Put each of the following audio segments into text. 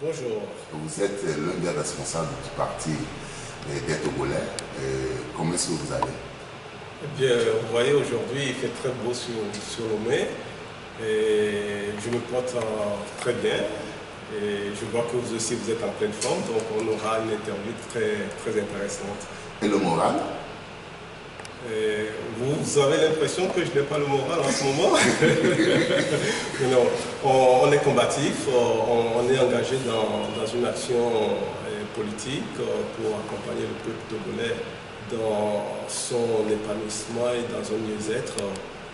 Bonjour. Vous êtes l'un des responsables du parti des Togolais. Comment est-ce que vous allez? Eh bien, vous voyez, aujourd'hui, il fait très beau sur Lomé et je me porte très bien. Et je vois que vous aussi, vous êtes en pleine forme, donc on aura une interview très intéressante. Et le moral? Vous avez l'impression que je n'ai pas le moral en ce moment? Mais non, on est combatif, on est engagé dans une action politique pour accompagner le peuple togolais dans son épanouissement et dans un mieux-être.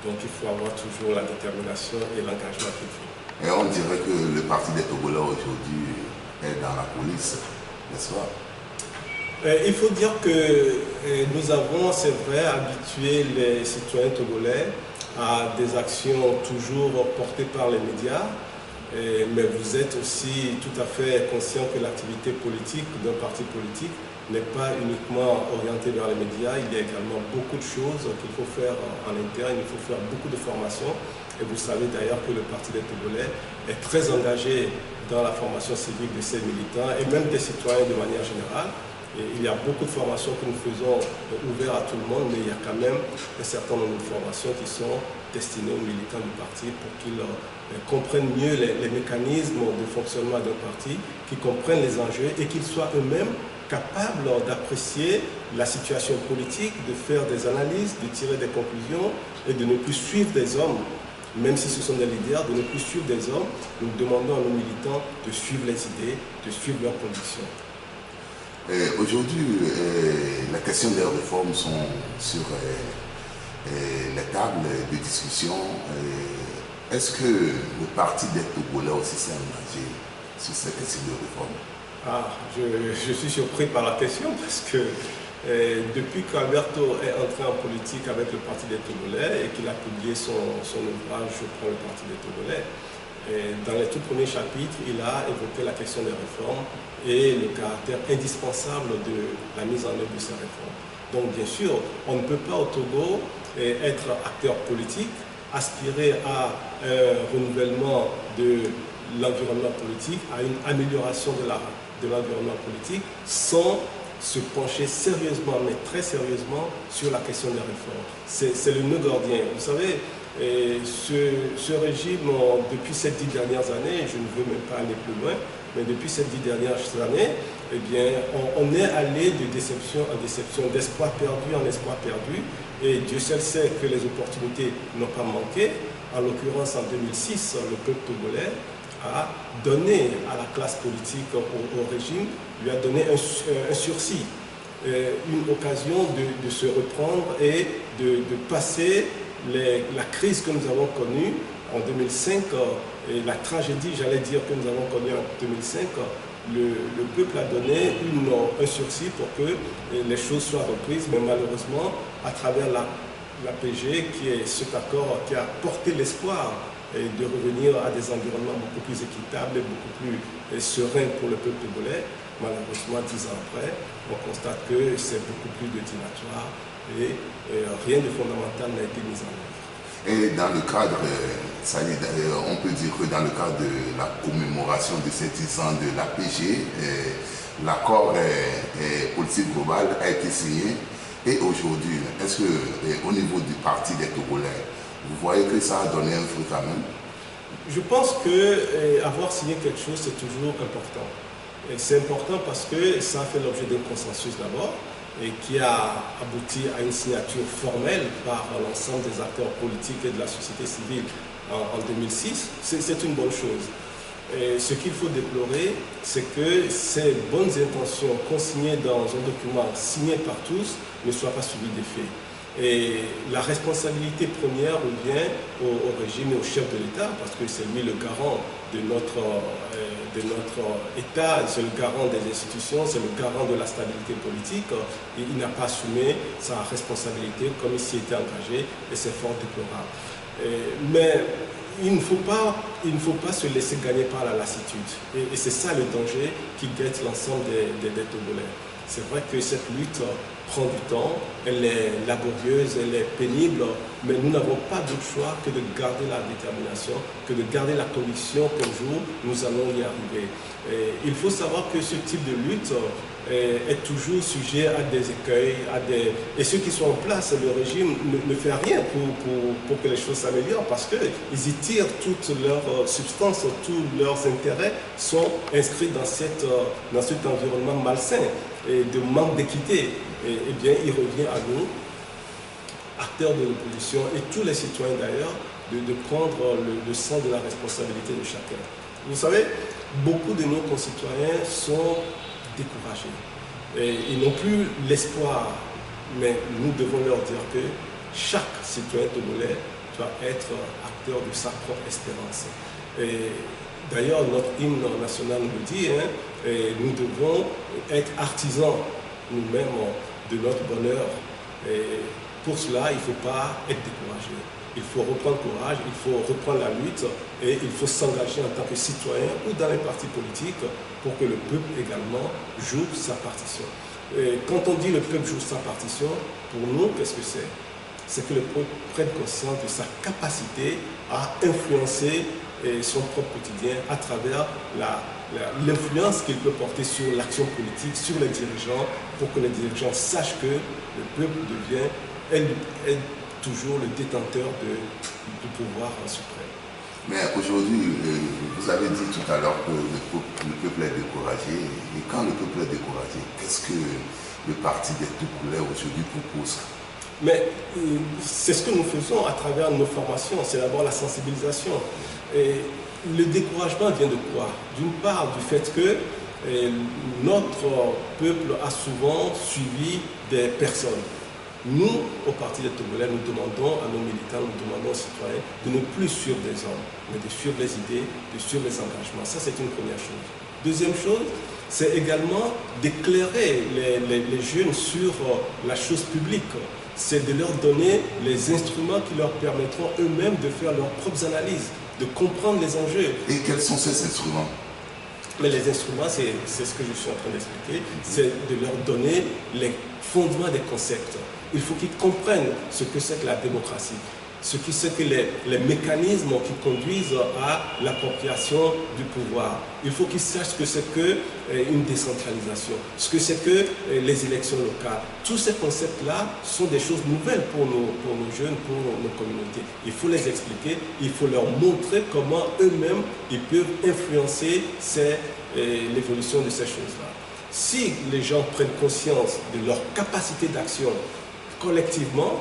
Donc il faut avoir toujours la détermination et l'engagement qu'il faut. Et on dirait que le parti des Togolais aujourd'hui est dans la police, n'est-ce pas? Il faut dire que nous avons, c'est vrai, habitué les citoyens togolais à des actions toujours portées par les médias, mais vous êtes aussi tout à fait conscient que l'activité politique d'un parti politique n'est pas uniquement orientée vers les médias. Il y a également beaucoup de choses qu'il faut faire en interne, il faut faire beaucoup de formations. Et vous savez d'ailleurs que le Parti des Togolais est très engagé dans la formation civique de ses militants et même des citoyens de manière générale. Et il y a beaucoup de formations que nous faisons ouvertes à tout le monde, mais il y a quand même un certain nombre de formations qui sont destinées aux militants du parti pour qu'ils comprennent mieux les mécanismes de fonctionnement d'un parti, qu'ils comprennent les enjeux et qu'ils soient eux-mêmes capables d'apprécier la situation politique, de faire des analyses, de tirer des conclusions et de ne plus suivre des hommes. Même si ce sont des leaders, de ne plus suivre des hommes, nous demandons à nos militants de suivre les idées, de suivre leurs convictions. Aujourd'hui, les questions des réformes sont sur les tables de discussion. Est-ce que le parti des Togolais aussi s'est engagé sur ces questions de réforme? Je suis surpris par la question parce que depuis qu'Alberto est entré en politique avec le Parti des Togolais et qu'il a publié son ouvrage « Je prends le Parti des Togolais », dans les tout premiers chapitres, il a évoqué la question des réformes et le caractère indispensable de la mise en œuvre de ces réformes. Donc bien sûr, on ne peut pas au Togo être acteur politique, aspirer à un renouvellement de l'environnement politique, à une amélioration de l'environnement politique, sans se pencher sérieusement, mais très sérieusement, sur la question des réformes. C'est le nœud gardien. Vous savez, ce régime, depuis ces 10 dernières années, je ne veux même pas aller plus loin, mais depuis ces 10 dernières années, eh bien, on est allé de déception en déception, d'espoir perdu en espoir perdu, et Dieu seul sait que les opportunités n'ont pas manqué. En l'occurrence, en 2006, le peuple togolais a donné à la classe politique, au régime, lui a donné un sursis, une occasion de se reprendre et de passer la crise que nous avons connue en 2005, et la tragédie, j'allais dire, que nous avons connue en 2005, le peuple a donné un sursis pour que les choses soient reprises, mais malheureusement, à travers l'APG, qui est cet accord qui a porté l'espoir de revenir à des environnements beaucoup plus équitables et beaucoup plus sereins pour le peuple togolais. Malheureusement, 10 ans après, on constate que c'est beaucoup plus de dilatoire et rien de fondamental n'a été mis en œuvre. Et dans le cadre, on peut dire que dans le cadre de la commémoration de ces 10 ans de l'APG, l'accord politique global a été signé. Et aujourd'hui, est-ce qu'au niveau du parti des Togolais, vous voyez que ça a donné un fruit quand même? Je pense qu'avoir signé quelque chose, c'est toujours important. C'est important parce que ça a fait l'objet d'un consensus d'abord et qui a abouti à une signature formelle par l'ensemble des acteurs politiques et de la société civile en 2006. C'est une bonne chose. Et ce qu'il faut déplorer, c'est que ces bonnes intentions consignées dans un document signé par tous ne soient pas suivies d'effet. Et la responsabilité première revient au régime et au chef de l'État, parce que c'est lui le garant de notre État, c'est le garant des institutions, c'est le garant de la stabilité politique. Et il n'a pas assumé sa responsabilité comme il s'y était engagé, et c'est fort déplorable. Mais il ne faut pas se laisser gagner par la lassitude. Et c'est ça le danger qui guette l'ensemble des Togolais. C'est vrai que cette lutte prend du temps, elle est laborieuse, elle est pénible, mais nous n'avons pas d'autre choix que de garder la détermination, que de garder la conviction qu'un jour nous allons y arriver. Et il faut savoir que ce type de lutte est toujours sujet à des écueils, et ceux qui sont en place, le régime ne fait rien pour que les choses s'améliorent parce qu'ils y tirent toute leur substance, tous leurs intérêts sont inscrits dans cet environnement malsain et de manque d'équité. Et bien, il revient à nous, acteurs de l'opposition et tous les citoyens d'ailleurs, de prendre le sens de la responsabilité de chacun. Vous savez, beaucoup de nos concitoyens sont découragés. Et ils n'ont plus l'espoir, mais nous devons leur dire que chaque citoyen togolais doit être acteur de sa propre espérance. Et d'ailleurs, notre hymne national nous le dit, et nous devons être artisans nous-mêmes de notre bonheur. Et pour cela, il ne faut pas être découragé. Il faut reprendre courage, il faut reprendre la lutte et il faut s'engager en tant que citoyen ou dans les partis politiques pour que le peuple également joue sa partition. Et quand on dit le peuple joue sa partition, pour nous, qu'est-ce que c'est? C'est que le peuple prenne conscience de sa capacité à influencer son propre quotidien à travers l'influence qu'il peut porter sur l'action politique, sur les dirigeants, pour que les dirigeants sachent que le peuple devient toujours le détenteur du pouvoir suprême. Mais aujourd'hui, vous avez dit tout à l'heure que le peuple est découragé. Et quand le peuple est découragé, qu'est-ce que le parti des Togolais aujourd'hui propose? Mais c'est ce que nous faisons à travers nos formations. C'est d'abord la sensibilisation. Et le découragement vient de quoi? D'une part, du fait que notre peuple a souvent suivi des personnes. Nous, au Parti des Togolais, nous demandons à nos militants, nous demandons aux citoyens de ne plus suivre des hommes, mais de suivre les idées, de suivre les engagements. Ça, c'est une première chose. Deuxième chose, c'est également d'éclairer les jeunes sur la chose publique. C'est de leur donner les instruments qui leur permettront eux-mêmes de faire leurs propres analyses, de comprendre les enjeux. Et quels sont ces instruments? Mais les instruments, c'est ce que je suis en train d'expliquer, c'est de leur donner les fondements des concepts. Il faut qu'ils comprennent ce que c'est que la démocratie, ce que c'est que les mécanismes qui conduisent à l'appropriation du pouvoir. Il faut qu'ils sachent ce que c'est qu'une décentralisation, ce que c'est que les élections locales. Tous ces concepts-là sont des choses nouvelles pour nos jeunes, pour nos communautés. Il faut les expliquer, il faut leur montrer comment eux-mêmes ils peuvent influencer l'évolution de ces choses-là. Si les gens prennent conscience de leur capacité d'action collectivement,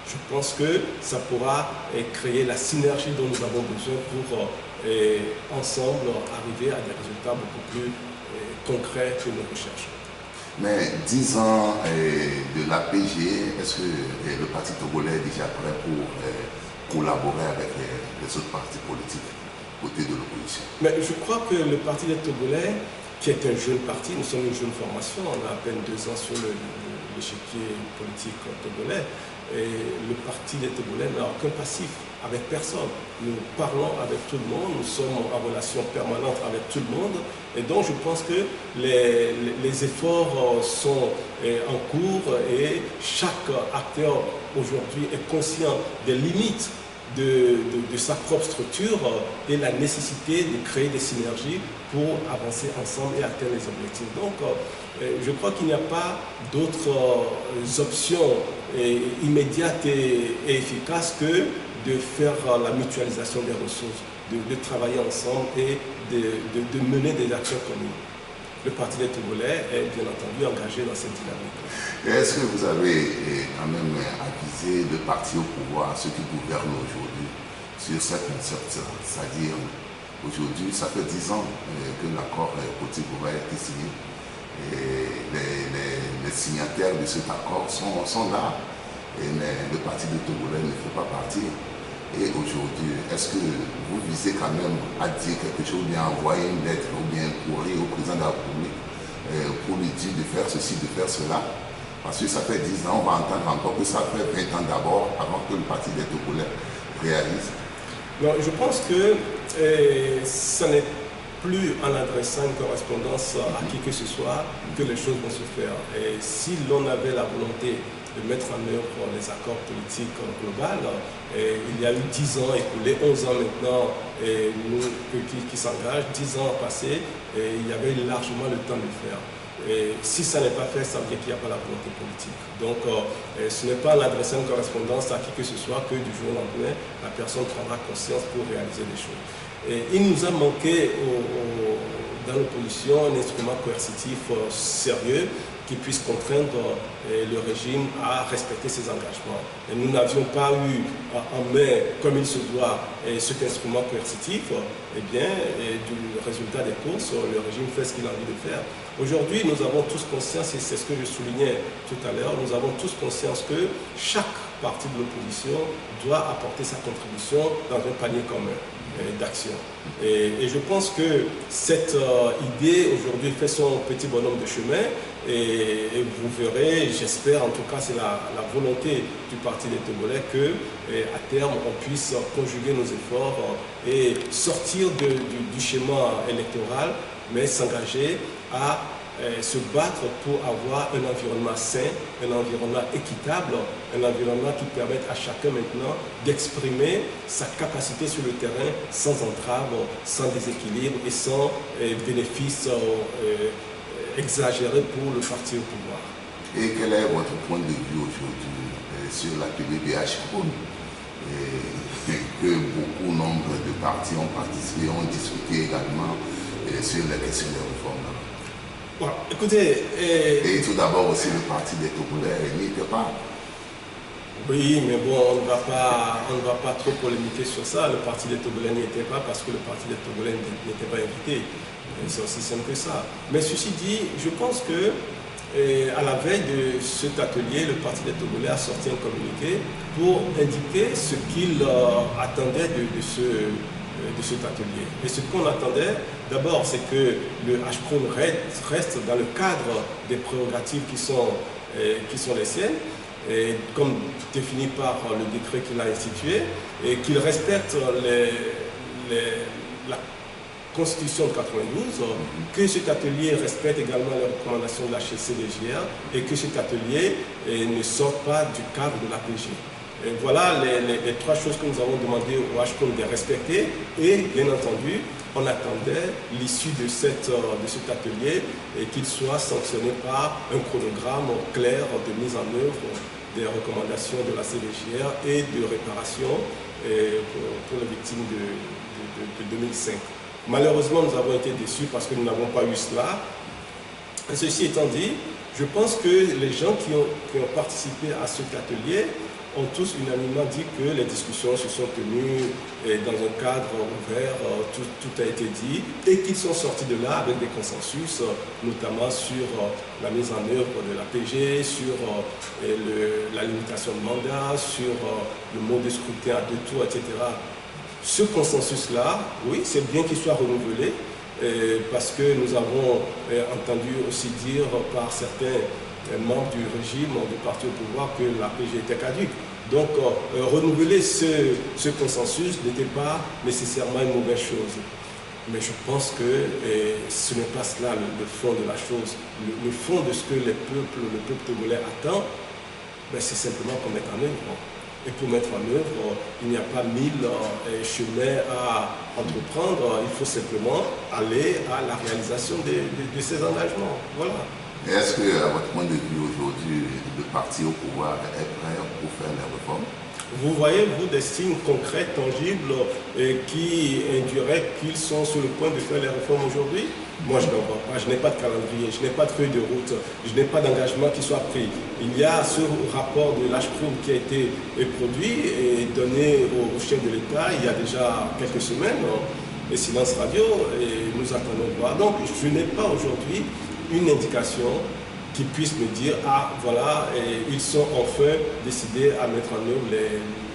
je pense que ça pourra créer la synergie dont nous avons besoin pour ensemble arriver à des résultats beaucoup plus concrets que nous recherchons. Mais 10 ans de l'APG, est-ce que le Parti togolais est déjà prêt pour collaborer avec les autres partis politiques côté de l'opposition? Mais je crois que le Parti des Togolais, qui est un jeune parti, nous sommes une jeune formation, on a à peine 2 ans sur l'échiquier politique togolais, et le Parti des Togolais n'a aucun passif avec personne. Nous parlons avec tout le monde, nous sommes en relation permanente avec tout le monde, et donc je pense que les efforts sont en cours et chaque acteur aujourd'hui est conscient des limites de sa propre structure et la nécessité de créer des synergies pour avancer ensemble et atteindre les objectifs. Donc, je crois qu'il n'y a pas d'autres options immédiates et efficaces que de faire la mutualisation des ressources, de travailler ensemble et de mener des actions communes. Le Parti des Togolais est bien entendu engagé dans cette dynamique. Est-ce que vous avez quand même avisé le parti au pouvoir, ceux qui gouvernent aujourd'hui, sur cette concept? C'est-à-dire, aujourd'hui, ça fait 10 ans que l'accord politique global a été signé. Et les signataires de cet accord sont là, mais le Parti des Togolais ne fait pas partie. Et aujourd'hui, est-ce que vous visez quand même à dire quelque chose, ou bien envoyer une lettre, ou bien courir au président de la République pour lui dire de faire ceci, de faire cela? Parce que ça fait 10 ans, on va entendre encore que ça fait 20 ans d'abord, avant que le Parti des Togolais réalise. Non, je pense que ça n'est plus en adressant une correspondance à qui que ce soit que les choses vont se faire. Et si l'on avait la volonté de mettre en œuvre les accords politiques globaux, il y a eu 10 ans écoulés, 11 ans maintenant qui s'engagent, 10 ans passés, et il y avait largement le temps de le faire. Et si ça n'est pas fait, ça veut dire qu'il n'y a pas la volonté politique. Donc, ce n'est pas en adressant une correspondance à qui que ce soit que du jour au lendemain, la personne prendra conscience pour réaliser des choses. Et il nous a manqué dans l'opposition un instrument coercitif sérieux qui puisse contraindre le régime à respecter ses engagements. Et nous n'avions pas eu en main, comme il se doit, cet instrument coercitif. Eh bien, du résultat des courses, le régime fait ce qu'il a envie de faire. Aujourd'hui, nous avons tous conscience, et c'est ce que je soulignais tout à l'heure, nous avons tous conscience que chaque parti de l'opposition doit apporter sa contribution dans un panier commun d'action. Et je pense que cette idée aujourd'hui fait son petit bonhomme de chemin et vous verrez, j'espère en tout cas c'est la volonté du Parti des Togolais que à terme on puisse conjuguer nos efforts et sortir du schéma électoral mais s'engager à se battre pour avoir un environnement sain, un environnement équitable, un environnement qui permette à chacun maintenant d'exprimer sa capacité sur le terrain sans entrave, sans déséquilibre et sans bénéfice exagéré pour le parti au pouvoir. Et quel est votre point de vue aujourd'hui sur la PBBH que beaucoup nombre de partis ont participé, ont discuté également sur la question des réformes? Bon, écoutez... Et tout d'abord aussi le Parti des Togolais n'y était pas. Oui, mais bon, on ne va pas trop polémiquer sur ça. Le Parti des Togolais n'y était pas parce que le Parti des Togolais n'était pas invité. C'est aussi simple que ça. Mais ceci dit, je pense que à la veille de cet atelier, le Parti des Togolais a sorti un communiqué pour indiquer ce qu'il attendait de cet atelier. Et ce qu'on attendait, d'abord, c'est que le HCRON reste dans le cadre des prérogatives qui sont les siennes, et comme défini par le décret qu'il a institué, et qu'il respecte la Constitution de 92, que cet atelier respecte également les recommandations de la CDJR et que cet atelier ne sorte pas du cadre de l'APG. Et voilà les trois choses que nous avons demandé au HCON de respecter et bien entendu, on attendait l'issue de cet atelier et qu'il soit sanctionné par un chronogramme clair de mise en œuvre des recommandations de la CDJR et de réparation pour les victimes de 2005. Malheureusement, nous avons été déçus parce que nous n'avons pas eu cela. Et ceci étant dit, je pense que les gens qui ont participé à cet atelier ont tous unanimement dit que les discussions se sont tenues dans un cadre ouvert, tout a été dit, et qu'ils sont sortis de là avec des consensus, notamment sur la mise en œuvre de l'APG, sur la limitation de mandat, sur le mode de scrutin à 2 tours, etc. Ce consensus-là, oui, c'est bien qu'il soit renouvelé, parce que nous avons entendu aussi dire par certains membres du régime, du parti au pouvoir, que l'APG était caduque. Donc, renouveler ce consensus n'était pas nécessairement une mauvaise chose. Mais je pense que ce n'est pas cela le fond de la chose. Le fond de ce que le peuple togolais attend, ben, c'est simplement qu'on mette en œuvre. Et pour mettre en œuvre, il n'y a pas 1000 chemins à entreprendre, il faut simplement aller à la réalisation de ces engagements. Voilà. Est-ce que, à votre point de vue aujourd'hui, le parti au pouvoir est prêt pour faire les réformes? Vous voyez, vous, des signes concrets, tangibles, qui induiraient qu'ils sont sur le point de faire les réformes aujourd'hui? Moi, je n'en vois pas. Je n'ai pas de calendrier, je n'ai pas de feuille de route, je n'ai pas d'engagement qui soit pris. Il y a ce rapport de l'HCRON qui a été produit et donné au chef de l'État il y a déjà quelques semaines, et Silence Radio, et nous attendons voir. Donc, je n'ai pas aujourd'hui une indication qui puisse me dire, ah voilà, ils sont enfin décidés à mettre en œuvre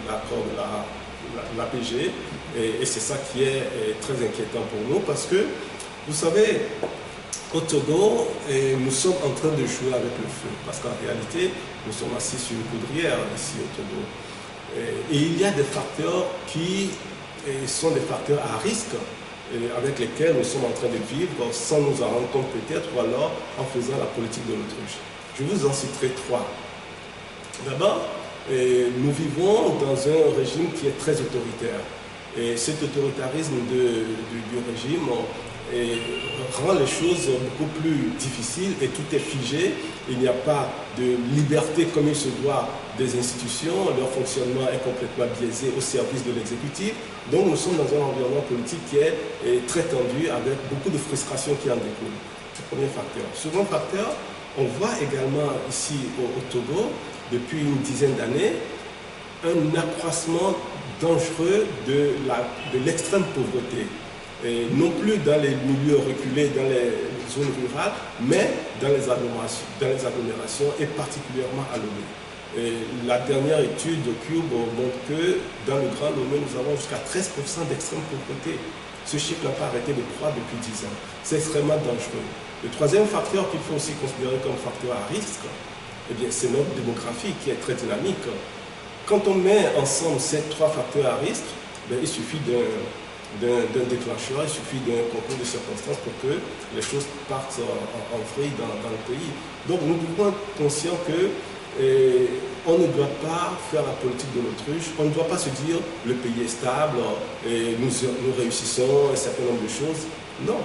l'accord de l'APG, et c'est ça qui est très inquiétant pour nous, parce que, vous savez, au Togo, nous sommes en train de jouer avec le feu, parce qu'en réalité, nous sommes assis sur une poudrière ici au Togo. Et il y a des facteurs qui sont des facteurs à risque avec lesquels nous sommes en train de vivre sans nous en rendre compte peut-être, ou alors en faisant la politique de l'autruche. Je vous en citerai 3. D'abord, nous vivons dans un régime qui est très autoritaire. Et cet autoritarisme du régime rend les choses beaucoup plus difficiles et tout est figé. Il n'y a pas de liberté comme il se doit des institutions, leur fonctionnement est complètement biaisé au service de l'exécutif. Donc nous sommes dans un environnement politique qui est très tendu avec beaucoup de frustrations qui en découlent. C'est le premier facteur. Second facteur, on voit également ici au Togo, depuis une dizaine d'années, un accroissement dangereux de l'extrême pauvreté. Et non plus dans les milieux reculés, dans les zones rurales, mais dans les agglomérations et particulièrement à Lomé. Et la dernière étude de Cube montre que dans le Grand Lomé, nous avons jusqu'à 13% d'extrême pauvreté. Ce chiffre n'a pas arrêté de croître depuis 10 ans. C'est extrêmement dangereux. Le troisième facteur qu'il faut aussi considérer comme facteur à risque, eh bien, c'est notre démographie qui est très dynamique. Quand on met ensemble ces 3 facteurs à risque, bien, il suffit d'un déclencheur, il suffit d'un concours de circonstances pour que les choses partent en vrille dans le pays. Donc nous devons être conscients que on ne doit pas faire la politique de l'autruche, on ne doit pas se dire le pays est stable, et nous réussissons un certain nombre de choses. Non,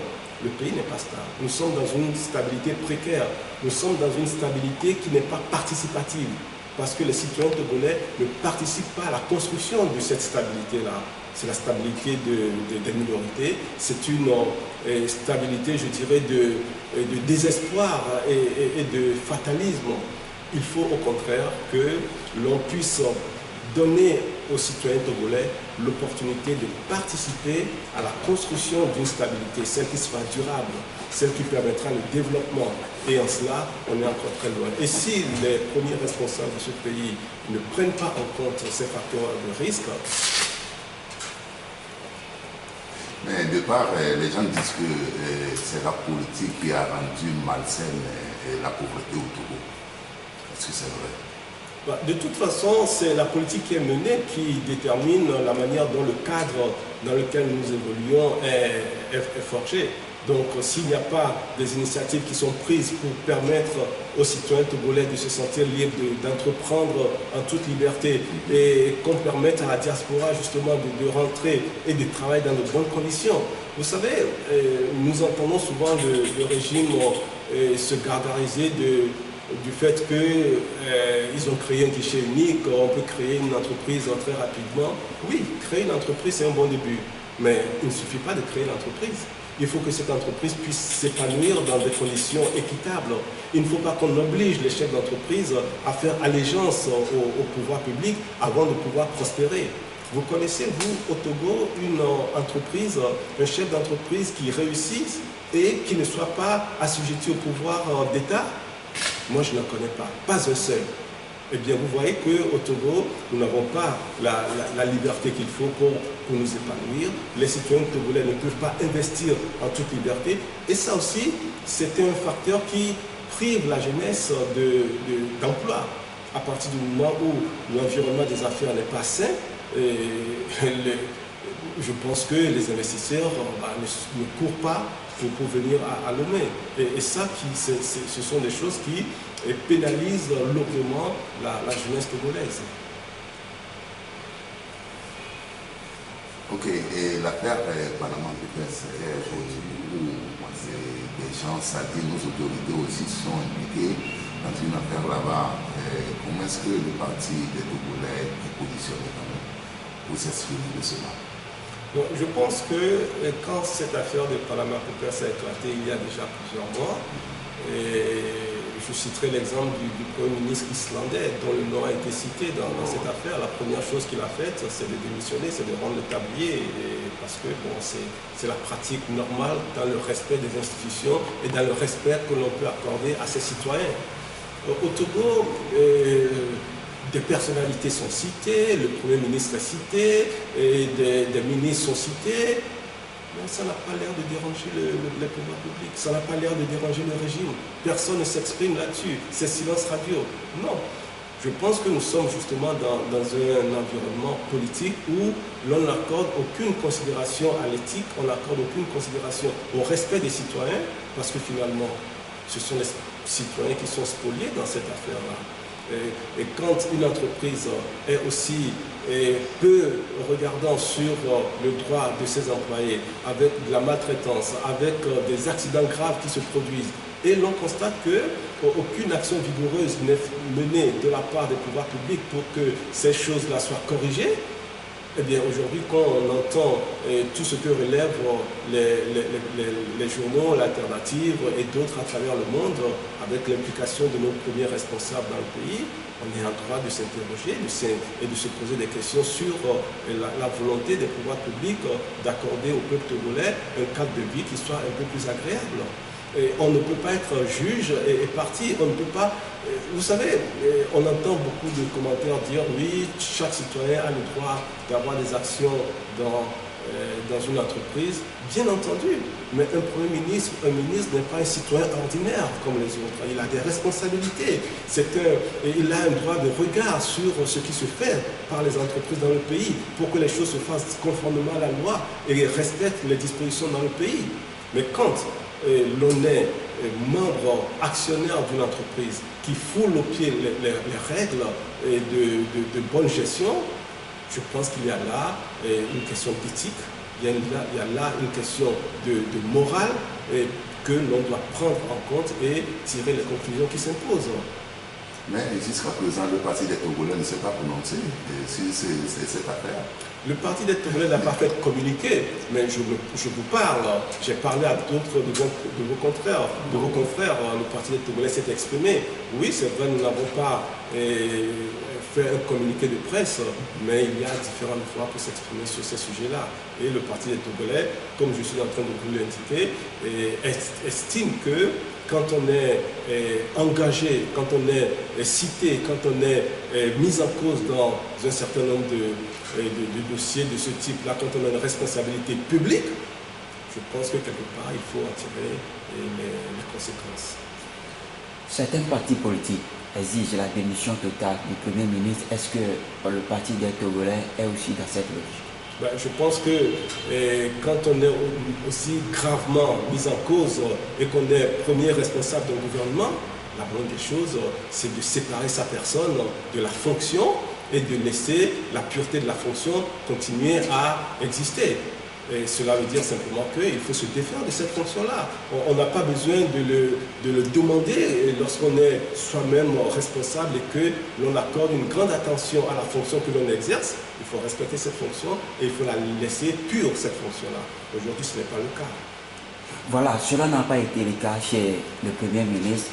le pays n'est pas stable. Nous sommes dans une stabilité précaire, nous sommes dans une stabilité qui n'est pas participative, parce que les citoyens togolais ne participent pas à la construction de cette stabilité-là. C'est la stabilité des minorités, c'est une stabilité, je dirais, de désespoir et de fatalisme. Il faut au contraire que l'on puisse donner aux citoyens togolais l'opportunité de participer à la construction d'une stabilité, celle qui sera durable, celle qui permettra le développement. Et en cela, on est encore très loin. Et si les premiers responsables de ce pays ne prennent pas en compte ces facteurs de risque, mais de part, les gens disent que c'est la politique qui a rendu malsaine la pauvreté au Togo. Est-ce que c'est vrai? De toute façon, c'est la politique qui est menée qui détermine la manière dont le cadre dans lequel nous évoluons est forgé. Donc, s'il n'y a pas des initiatives qui sont prises pour permettre aux citoyens togolais de se sentir libres d'entreprendre en toute liberté et qu'on permette à la diaspora justement de rentrer et de travailler dans de bonnes conditions. Vous savez, nous entendons souvent le régime se gargariser du fait qu'ils ont créé un guichet unique, on peut créer une entreprise très rapidement. Oui, créer une entreprise, c'est un bon début, mais il ne suffit pas de créer l'entreprise. Il faut que cette entreprise puisse s'épanouir dans des conditions équitables. Il ne faut pas qu'on oblige les chefs d'entreprise à faire allégeance au pouvoir public avant de pouvoir prospérer. Vous connaissez, vous, au Togo, une entreprise, un chef d'entreprise qui réussisse et qui ne soit pas assujetti au pouvoir d'État? Moi, je ne connais pas un seul. Eh bien, vous voyez qu'au Togo, nous n'avons pas la liberté qu'il faut pour nous épanouir. Les citoyens togolais ne peuvent pas investir en toute liberté. Et ça aussi, c'est un facteur qui prive la jeunesse d'emploi. À partir du moment où l'environnement des affaires n'est pas sain, je pense que les investisseurs ne courent pas pour venir à Lomé. Et ça, ce sont des choses qui pénalisent lourdement la jeunesse togolaise. Ok, et l'affaire Panama Papers est aujourd'hui où des gens, ça dit nos autorités aussi sont impliquées dans une affaire là-bas. Comment est-ce que le parti des Togolais est positionné quand même pour s'exprimer de cela? Bon, je pense que quand cette affaire de Panama Papers a éclaté il y a déjà plusieurs mois, et je citerai l'exemple du Premier ministre islandais dont le nom a été cité dans cette affaire. La première chose qu'il a faite, c'est de démissionner, c'est de rendre le tablier, parce que bon, c'est la pratique normale dans le respect des institutions et dans le respect que l'on peut accorder à ses citoyens. Au Togo, des personnalités sont citées, le Premier ministre est cité, et des ministres sont cités. Mais ça n'a pas l'air de déranger le pouvoir public, ça n'a pas l'air de déranger le régime. Personne ne s'exprime là-dessus, c'est silence radio. Non. Je pense que nous sommes justement dans un environnement politique où l'on n'accorde aucune considération à l'éthique, on n'accorde aucune considération au respect des citoyens, parce que finalement, ce sont les citoyens qui sont spoliés dans cette affaire-là. Et quand une entreprise est aussi peu regardant sur le droit de ses employés, avec de la maltraitance, avec des accidents graves qui se produisent, et l'on constate qu'aucune action vigoureuse n'est menée de la part des pouvoirs publics pour que ces choses-là soient corrigées, eh bien aujourd'hui, quand on entend tout ce que relèvent les journaux, l'alternative et d'autres à travers le monde, avec l'implication de nos premiers responsables dans le pays, on est en droit de s'interroger et de se poser des questions sur la volonté des pouvoirs publics d'accorder au peuple togolais un cadre de vie qui soit un peu plus agréable. Et on ne peut pas être juge et parti, on ne peut pas... Vous savez, on entend beaucoup de commentaires dire oui, chaque citoyen a le droit d'avoir des actions dans une entreprise. Bien entendu, mais un Premier ministre, un ministre n'est pas un citoyen ordinaire comme les autres. Il a des responsabilités. Il a un droit de regard sur ce qui se fait par les entreprises dans le pays pour que les choses se fassent conformément à la loi et respectent les dispositions dans le pays. Mais quand l'on est membre actionnaire d'une entreprise qui foule au pied les règles de bonne gestion, je pense qu'il y a là une question d'éthique, il y a là une question de morale que l'on doit prendre en compte et tirer les conclusions qui s'imposent. Mais jusqu'à présent, le Parti des Togolais ne s'est pas prononcé sur cette affaire. Le Parti des Togolais n'a pas fait communiquer, mais je vous parle. J'ai parlé à d'autres de vos confrères. Le Parti des Togolais s'est exprimé. Oui, c'est vrai, nous n'avons pas fait un communiqué de presse, mais il y a différentes voies pour s'exprimer sur ces sujets-là. Et le Parti des Togolais, comme je suis en train de vous l'indiquer, estime que quand on est engagé, quand on est cité, quand on est mis en cause dans un certain nombre de dossiers de ce type-là, quand on a une responsabilité publique, je pense que quelque part, il faut en tirer les conséquences. Certains partis politiques exigent la démission totale du Premier ministre. Est-ce que le Parti des Togolais est aussi dans cette logique? Je pense que quand on est aussi gravement mis en cause et qu'on est premier responsable d'un gouvernement, la bonne des choses, c'est de séparer sa personne de la fonction et de laisser la pureté de la fonction continuer à exister. Et cela veut dire simplement qu'il faut se défaire de cette fonction-là. On n'a pas besoin de le demander lorsqu'on est soi-même responsable et que l'on accorde une grande attention à la fonction que l'on exerce. Il faut respecter cette fonction et il faut la laisser pure, cette fonction-là. Aujourd'hui, ce n'est pas le cas. Voilà, cela n'a pas été le cas chez le Premier ministre.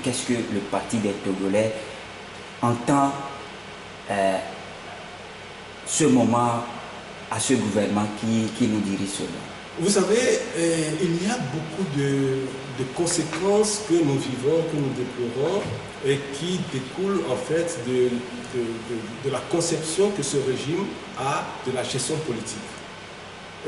Qu'est-ce que le Parti des Togolais entend ce moment à ce gouvernement qui nous dirige seulement? Vous savez, il y a beaucoup de conséquences que nous vivons, que nous déplorons et qui découlent en fait de la conception que ce régime a de la gestion politique.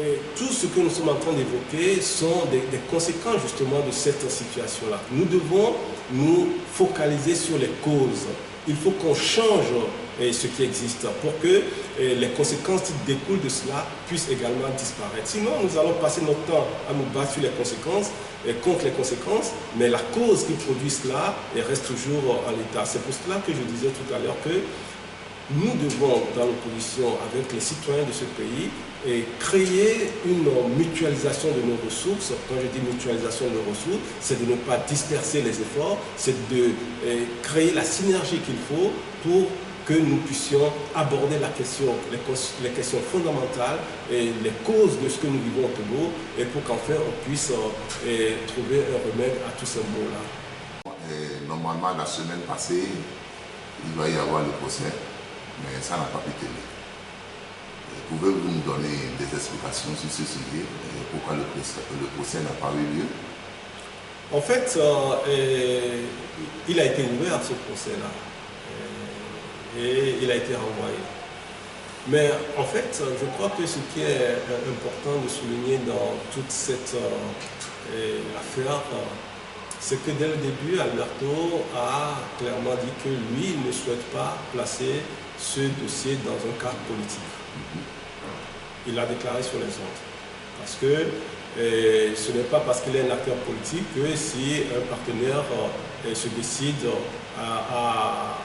Et tout ce que nous sommes en train d'évoquer sont des conséquences justement de cette situation-là. Nous devons nous focaliser sur les causes. Il faut qu'on change ce qui existe pour que les conséquences qui découlent de cela puissent également disparaître. Sinon, nous allons passer notre temps à nous battre sur les conséquences et contre les conséquences, mais la cause qui produit cela reste toujours en l'état. C'est pour cela que je disais tout à l'heure que nous devons, dans l'opposition avec les citoyens de ce pays, créer une mutualisation de nos ressources. Quand je dis mutualisation de nos ressources, c'est de ne pas disperser les efforts, c'est de créer la synergie qu'il faut pour que nous puissions aborder les questions fondamentales et les causes de ce que nous vivons au Togo et pour qu'enfin on puisse trouver un remède à tous ces maux-là. Normalement, la semaine passée, il va y avoir le procès, mais ça n'a pas pu tenir. Pouvez-vous nous donner des explications sur ce sujet, pourquoi le procès n'a pas eu lieu? En fait, il a été ouvert ce procès-là et il a été renvoyé. Mais en fait, je crois que ce qui est important de souligner dans toute cette affaire, c'est que dès le début, Alberto a clairement dit que lui, il ne souhaite pas placer ce dossier dans un cadre politique. Il l'a déclaré sur les ondes. Parce que ce n'est pas parce qu'il est un acteur politique que si un partenaire se décide à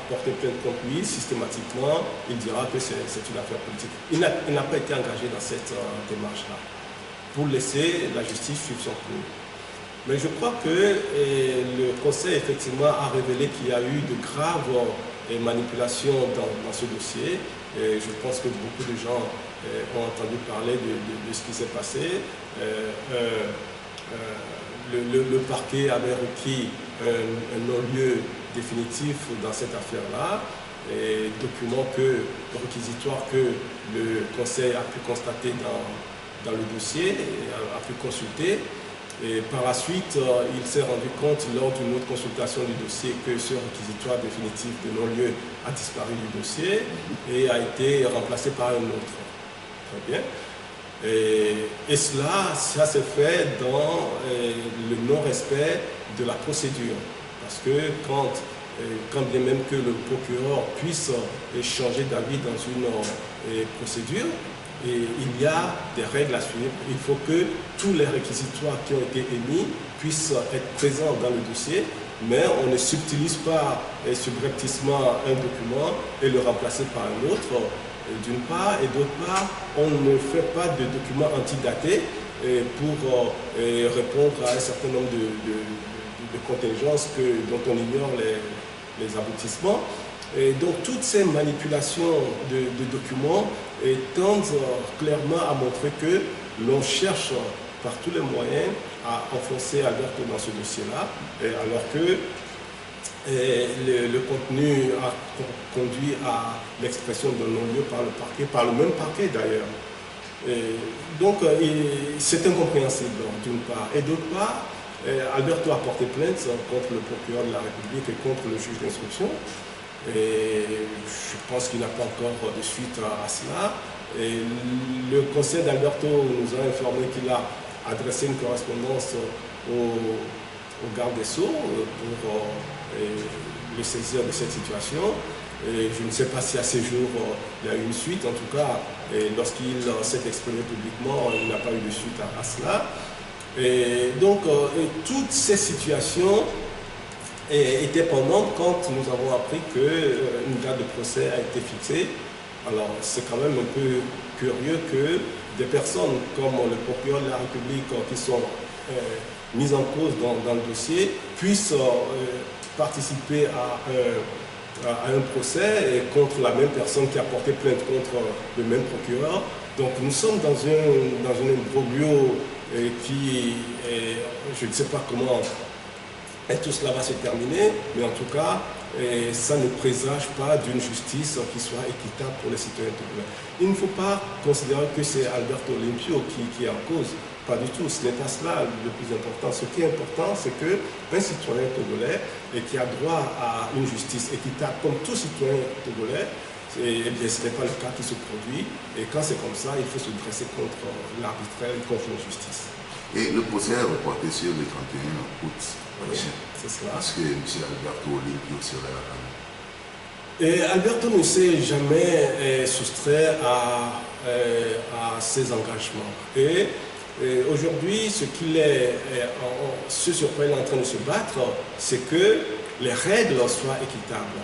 porter plainte contre lui, systématiquement, il dira que c'est une affaire politique. Il n'a pas été engagé dans cette démarche-là, pour laisser la justice suivre son cours. Mais je crois que le Conseil, effectivement, a révélé qu'il y a eu de graves manipulations dans ce dossier. Et je pense que beaucoup de gens ont entendu parler de ce qui s'est passé. Le parquet avait requis un non-lieu définitif dans cette affaire-là, et réquisitoire que le Conseil a pu constater dans le dossier, a pu consulter. Et par la suite, il s'est rendu compte lors d'une autre consultation du dossier que ce réquisitoire définitif de non-lieu a disparu du dossier et a été remplacé par un autre. Très bien. Et ça s'est fait dans le non-respect de la procédure. Parce que quand bien même que le procureur puisse changer d'avis dans une procédure, et il y a des règles à suivre. Il faut que tous les réquisitoires qui ont été émis puissent être présents dans le dossier, mais on ne subtilise pas subrepticement un document et le remplacer par un autre, d'une part, et d'autre part, on ne fait pas de documents antidatés pour répondre à un certain nombre de contingences dont on ignore les aboutissements. Et donc toutes ces manipulations de documents tendent clairement à montrer que l'on cherche par tous les moyens à enfoncer Alberto dans ce dossier-là, alors que le contenu a conduit à l'expression d'un non-lieu par le parquet, par le même parquet d'ailleurs. Donc c'est incompréhensible d'une part. Et d'autre part, Alberto a porté plainte contre le procureur de la République et contre le juge d'instruction. Et je pense qu'il n'a pas encore de suite à cela. Et le conseil d'Alberto nous a informé qu'il a adressé une correspondance au garde des Sceaux pour le saisir de cette situation. Et je ne sais pas si à ce jour il y a eu une suite. En tout cas, lorsqu'il s'est exprimé publiquement, il n'a pas eu de suite à cela. Et donc, toutes ces situations était pendantes quand nous avons appris qu'une date de procès a été fixée. Alors c'est quand même un peu curieux que des personnes comme le procureur de la République qui sont mises en cause dans le dossier puissent participer à un procès contre la même personne qui a porté plainte contre le même procureur. Donc nous sommes dans un imbroglio qui, je ne sais pas comment tout cela va se terminer, mais en tout cas, ça ne présage pas d'une justice qui soit équitable pour les citoyens togolais. Il ne faut pas considérer que c'est Alberto Olympio qui est en cause. Pas du tout, ce n'est pas cela le plus important. Ce qui est important, c'est qu'un citoyen togolais qui a droit à une justice équitable, comme tout citoyen togolais, ce n'est pas le cas qui se produit. Et quand c'est comme ça, il faut se dresser contre l'arbitraire et contre l'injustice. Et le procès est reporté sur le 31 août prochain. C'est cela. Parce que M. Alberto Olympio serait à la caméra. Et Alberto ne s'est jamais soustrait à ses engagements. Et aujourd'hui, ce sur quoi il est en train de se battre, c'est que les règles soient équitables.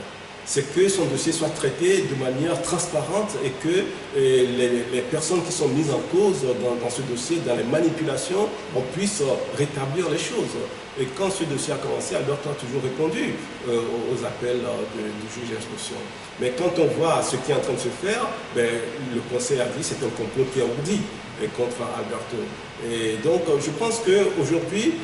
C'est que son dossier soit traité de manière transparente et que les personnes qui sont mises en cause dans ce dossier, dans les manipulations, on puisse rétablir les choses. Et quand ce dossier a commencé, Alberto a toujours répondu aux appels du juge d'instruction. Mais quand on voit ce qui est en train de se faire, le conseil a dit que c'est un complot qui est ourdi contre Alberto. Et donc je pense qu'aujourd'hui,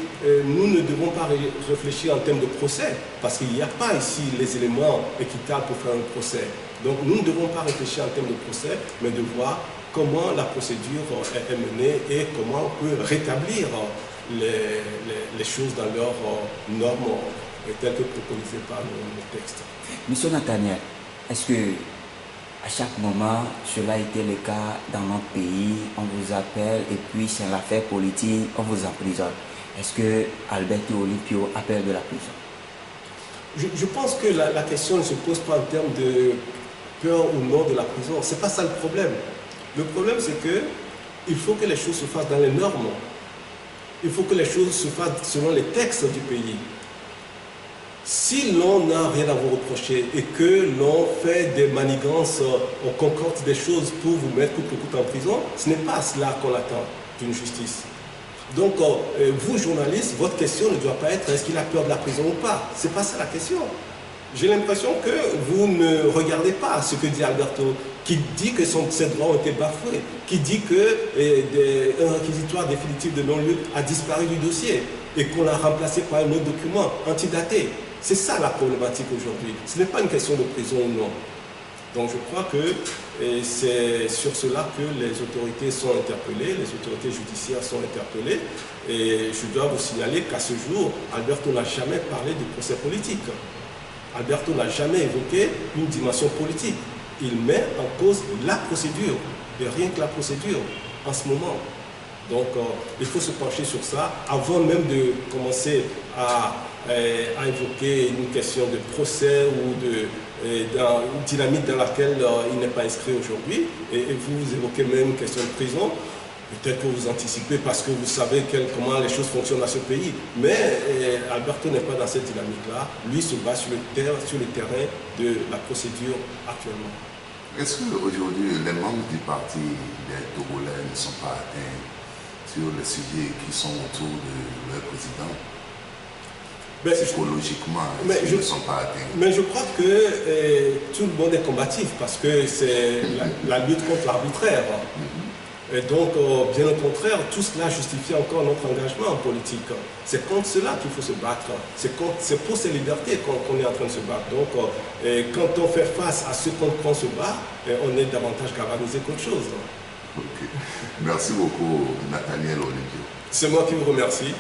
nous ne devons pas réfléchir en termes de procès, parce qu'il n'y a pas ici les éléments équitables pour faire un procès. Donc nous ne devons pas réfléchir en termes de procès, mais de voir comment la procédure est menée et comment on peut rétablir les choses dans leurs normes telles que préconisées par le texte. Monsieur Nathaniel, est-ce que à chaque moment, cela a été le cas dans notre pays, on vous appelle et puis c'est l'affaire politique, on vous emprisonne. est-ce que Alberto Olympio a peur de la prison? Je pense que la question ne se pose pas en termes de peur ou non de la prison. Ce n'est pas ça le problème. Le problème, c'est qu'il faut que les choses se fassent dans les normes. Il faut que les choses se fassent selon les textes du pays. Si l'on n'a rien à vous reprocher et que l'on fait des manigances, on concorde des choses pour vous mettre coûte que coûte en prison, ce n'est pas cela qu'on attend d'une justice. Donc, vous, journalistes, votre question ne doit pas être est-ce qu'il a peur de la prison ou pas. Ce n'est pas ça la question. J'ai l'impression que vous ne regardez pas ce que dit Alberto, qui dit que ses droits ont été bafoués, qui dit qu'un réquisitoire définitif de non-lieu a disparu du dossier et qu'on l'a remplacé par un autre document antidaté. C'est ça la problématique aujourd'hui. Ce n'est pas une question de prison ou non. Donc je crois que c'est sur cela que les autorités sont interpellées, les autorités judiciaires sont interpellées. Et je dois vous signaler qu'à ce jour, Alberto n'a jamais parlé de procès politique. Alberto n'a jamais évoqué une dimension politique. Il met en cause la procédure, et rien que la procédure en ce moment. Donc il faut se pencher sur ça avant même de commencer à évoquer une question de procès ou d'une dynamique dans laquelle il n'est pas inscrit aujourd'hui. Et vous évoquez même une question de prison. Peut-être que vous anticipez parce que vous savez comment les choses fonctionnent dans ce pays. Mais Alberto n'est pas dans cette dynamique-là. Lui se bat sur le terrain de la procédure actuellement. Est-ce qu'aujourd'hui, les membres du parti des Togolais ne sont pas atteints sur les sujets qui sont autour de leur président? Psychologiquement, ils ne sont pas atteints. Mais je crois que tout le monde est combatif parce que c'est la lutte contre l'arbitraire. Et donc, bien au contraire, tout cela justifie encore notre engagement en politique. C'est contre cela qu'il faut se battre. C'est pour ces libertés qu'on est en train de se battre. Donc, quand on fait face à ce contre quoi on se bat, on est davantage galvanisé qu'autre chose. Ok. Merci beaucoup, Nathaniel Olympio. C'est moi qui vous remercie.